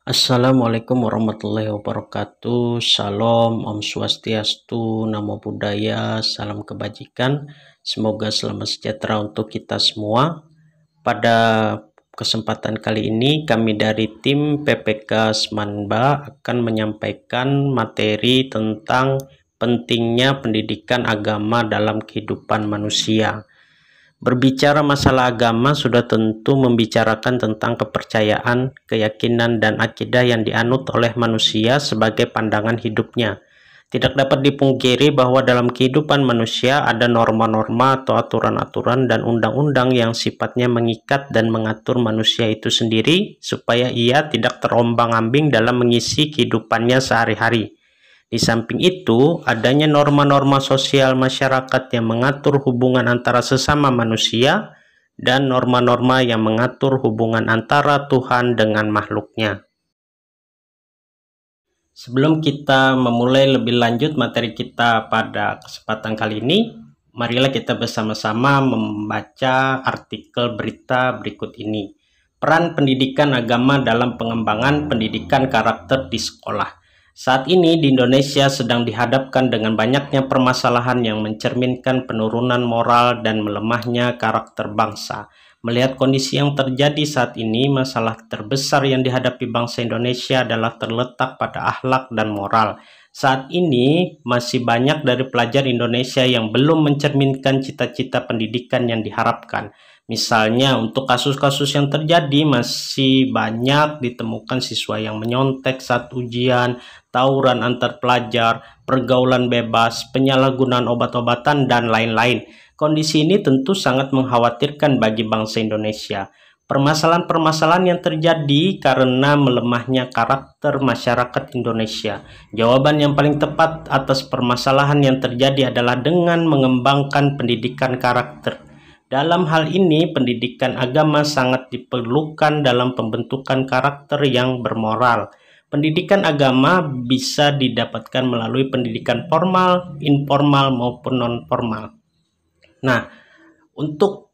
Assalamualaikum warahmatullahi wabarakatuh. Shalom, Om Swastiastu, Namo Buddhaya, salam kebajikan. Semoga selamat sejahtera untuk kita semua. Pada kesempatan kali ini kami dari tim PPK Semanba akan menyampaikan materi tentang pentingnya pendidikan agama dalam kehidupan manusia. Berbicara masalah agama sudah tentu membicarakan tentang kepercayaan, keyakinan, dan akidah yang dianut oleh manusia sebagai pandangan hidupnya. Tidak dapat dipungkiri bahwa dalam kehidupan manusia ada norma-norma atau aturan-aturan dan undang-undang yang sifatnya mengikat dan mengatur manusia itu sendiri supaya ia tidak terombang-ambing dalam mengisi kehidupannya sehari-hari. Di samping itu, adanya norma-norma sosial masyarakat yang mengatur hubungan antara sesama manusia dan norma-norma yang mengatur hubungan antara Tuhan dengan makhluknya. Sebelum kita memulai lebih lanjut materi kita pada kesempatan kali ini, marilah kita bersama-sama membaca artikel berita berikut ini. Peran pendidikan agama dalam pengembangan pendidikan karakter di sekolah. Saat ini di Indonesia sedang dihadapkan dengan banyaknya permasalahan yang mencerminkan penurunan moral dan melemahnya karakter bangsa. Melihat kondisi yang terjadi saat ini, masalah terbesar yang dihadapi bangsa Indonesia adalah terletak pada akhlak dan moral. Saat ini masih banyak dari pelajar Indonesia yang belum mencerminkan cita-cita pendidikan yang diharapkan. Misalnya untuk kasus-kasus yang terjadi masih banyak ditemukan siswa yang menyontek saat ujian, tawuran antar pelajar, pergaulan bebas, penyalahgunaan obat-obatan, dan lain-lain. Kondisi ini tentu sangat mengkhawatirkan bagi bangsa Indonesia. Permasalahan-permasalahan yang terjadi karena melemahnya karakter masyarakat Indonesia. Jawaban yang paling tepat atas permasalahan yang terjadi adalah dengan mengembangkan pendidikan karakter. Dalam hal ini, pendidikan agama sangat diperlukan dalam pembentukan karakter yang bermoral. Pendidikan agama bisa didapatkan melalui pendidikan formal, informal, maupun non-formal. Nah, untuk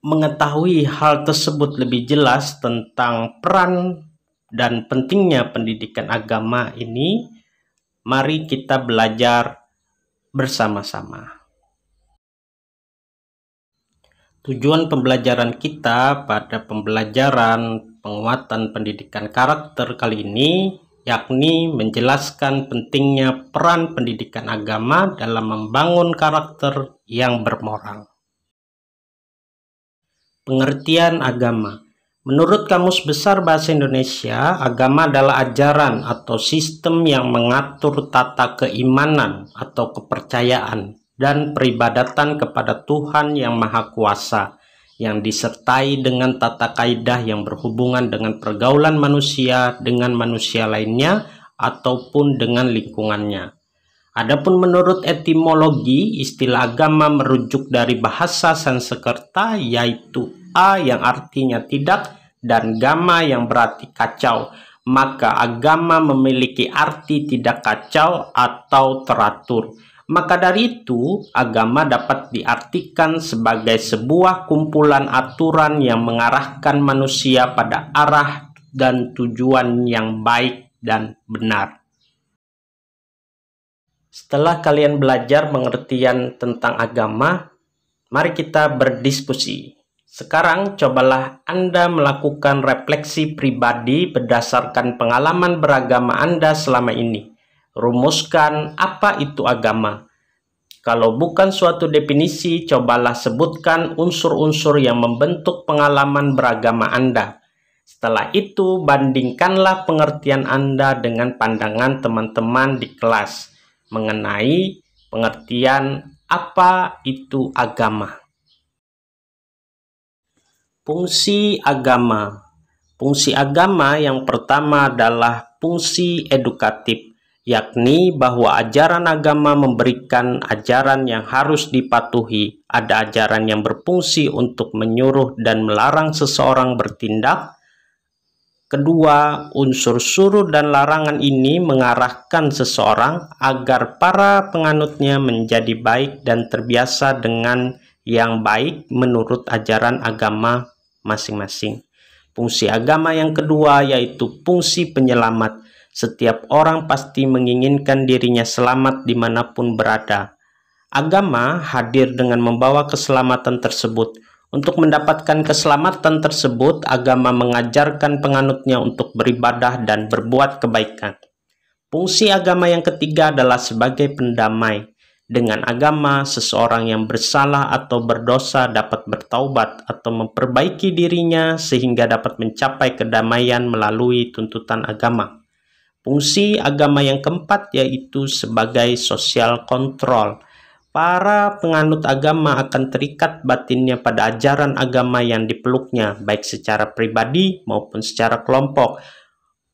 mengetahui hal tersebut lebih jelas tentang peran dan pentingnya pendidikan agama ini, mari kita belajar bersama-sama. Tujuan pembelajaran kita pada pembelajaran penguatan pendidikan karakter kali ini yakni menjelaskan pentingnya peran pendidikan agama dalam membangun karakter yang bermoral. Pengertian agama. Menurut Kamus Besar Bahasa Indonesia, agama adalah ajaran atau sistem yang mengatur tata keimanan atau kepercayaan dan peribadatan kepada Tuhan yang Maha Kuasa, yang disertai dengan tata kaidah yang berhubungan dengan pergaulan manusia dengan manusia lainnya ataupun dengan lingkungannya. Adapun menurut etimologi, istilah agama merujuk dari bahasa Sanskerta, yaitu a yang artinya tidak dan gama yang berarti kacau. Maka agama memiliki arti tidak kacau atau teratur. Maka dari itu, agama dapat diartikan sebagai sebuah kumpulan aturan yang mengarahkan manusia pada arah dan tujuan yang baik dan benar. Setelah kalian belajar pengertian tentang agama, mari kita berdiskusi. Sekarang cobalah Anda melakukan refleksi pribadi berdasarkan pengalaman beragama Anda selama ini. Rumuskan apa itu agama. Kalau bukan suatu definisi, cobalah sebutkan unsur-unsur yang membentuk pengalaman beragama Anda. Setelah itu, bandingkanlah pengertian Anda dengan pandangan teman-teman di kelas mengenai pengertian apa itu agama. Fungsi agama. Fungsi agama yang pertama adalah fungsi edukatif, yakni bahwa ajaran agama memberikan ajaran yang harus dipatuhi. Ada ajaran yang berfungsi untuk menyuruh dan melarang seseorang bertindak. Kedua, unsur suruh dan larangan ini mengarahkan seseorang agar para penganutnya menjadi baik dan terbiasa dengan yang baik menurut ajaran agama masing-masing. Fungsi agama yang kedua yaitu fungsi penyelamat. Setiap orang pasti menginginkan dirinya selamat dimanapun berada. Agama hadir dengan membawa keselamatan tersebut. Untuk mendapatkan keselamatan tersebut, agama mengajarkan penganutnya untuk beribadah dan berbuat kebaikan. Fungsi agama yang ketiga adalah sebagai pendamai. Dengan agama, seseorang yang bersalah atau berdosa dapat bertaubat atau memperbaiki dirinya sehingga dapat mencapai kedamaian melalui tuntutan agama. Fungsi agama yang keempat yaitu sebagai sosial kontrol. Para penganut agama akan terikat batinnya pada ajaran agama yang dipeluknya, baik secara pribadi maupun secara kelompok.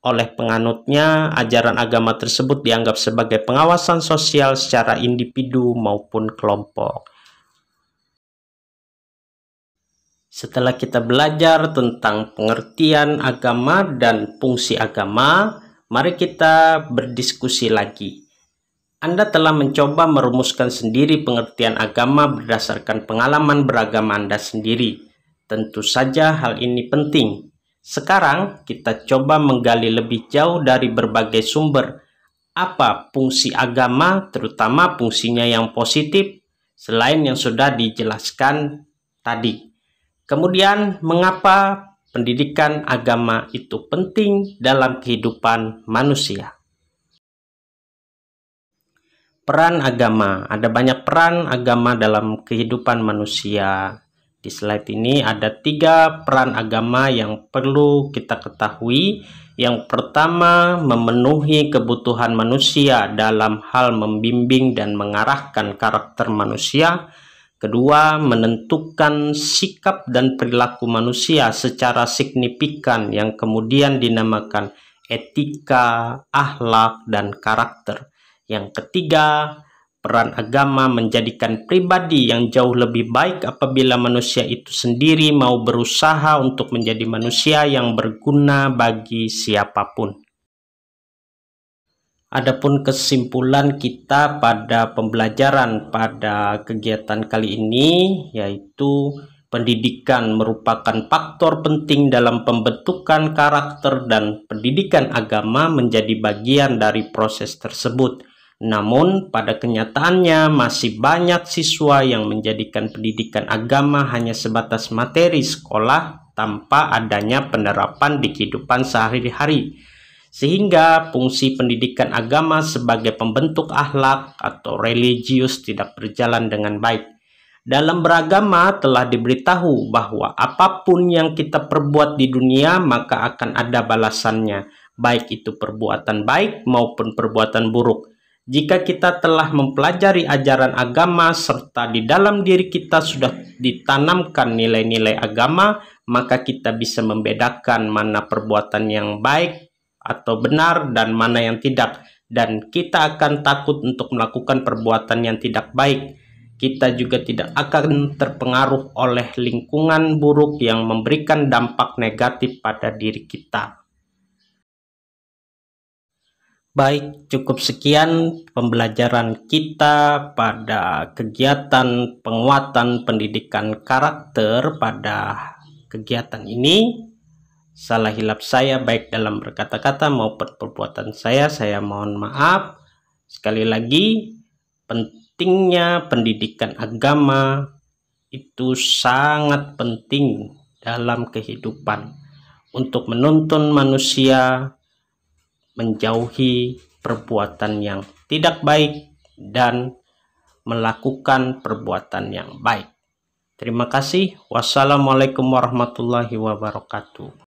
Oleh penganutnya, ajaran agama tersebut dianggap sebagai pengawasan sosial secara individu maupun kelompok. Setelah kita belajar tentang pengertian agama dan fungsi agama, mari kita berdiskusi lagi. Anda telah mencoba merumuskan sendiri pengertian agama berdasarkan pengalaman beragama Anda sendiri. Tentu saja hal ini penting. Sekarang kita coba menggali lebih jauh dari berbagai sumber. Apa fungsi agama, terutama fungsinya yang positif, selain yang sudah dijelaskan tadi. Kemudian, mengapa pendidikan agama itu penting dalam kehidupan manusia? Peran agama. Ada banyak peran agama dalam kehidupan manusia. Di slide ini ada 3 peran agama yang perlu kita ketahui. Yang pertama, memenuhi kebutuhan manusia dalam hal membimbing dan mengarahkan karakter manusia. Kedua, menentukan sikap dan perilaku manusia secara signifikan yang kemudian dinamakan etika, akhlak, dan karakter. Yang ketiga, peran agama menjadikan pribadi yang jauh lebih baik apabila manusia itu sendiri mau berusaha untuk menjadi manusia yang berguna bagi siapapun. Adapun kesimpulan kita pada pembelajaran pada kegiatan kali ini yaitu pendidikan merupakan faktor penting dalam pembentukan karakter dan pendidikan agama menjadi bagian dari proses tersebut. Namun, pada kenyataannya masih banyak siswa yang menjadikan pendidikan agama hanya sebatas materi sekolah tanpa adanya penerapan di kehidupan sehari-hari. Sehingga fungsi pendidikan agama sebagai pembentuk akhlak atau religius tidak berjalan dengan baik. Dalam beragama telah diberitahu bahwa apapun yang kita perbuat di dunia maka akan ada balasannya, baik itu perbuatan baik maupun perbuatan buruk. Jika kita telah mempelajari ajaran agama serta di dalam diri kita sudah ditanamkan nilai-nilai agama, maka kita bisa membedakan mana perbuatan yang baik atau benar dan mana yang tidak. Dan kita akan takut untuk melakukan perbuatan yang tidak baik. Kita juga tidak akan terpengaruh oleh lingkungan buruk yang memberikan dampak negatif pada diri kita. Baik, cukup sekian pembelajaran kita pada kegiatan penguatan pendidikan karakter pada kegiatan ini. Salah hilap saya baik dalam berkata-kata maupun perbuatan saya mohon maaf. Sekali lagi, pentingnya pendidikan agama itu sangat penting dalam kehidupan untuk menuntun manusia menjauhi perbuatan yang tidak baik dan melakukan perbuatan yang baik. Terima kasih. Wassalamualaikum warahmatullahi wabarakatuh.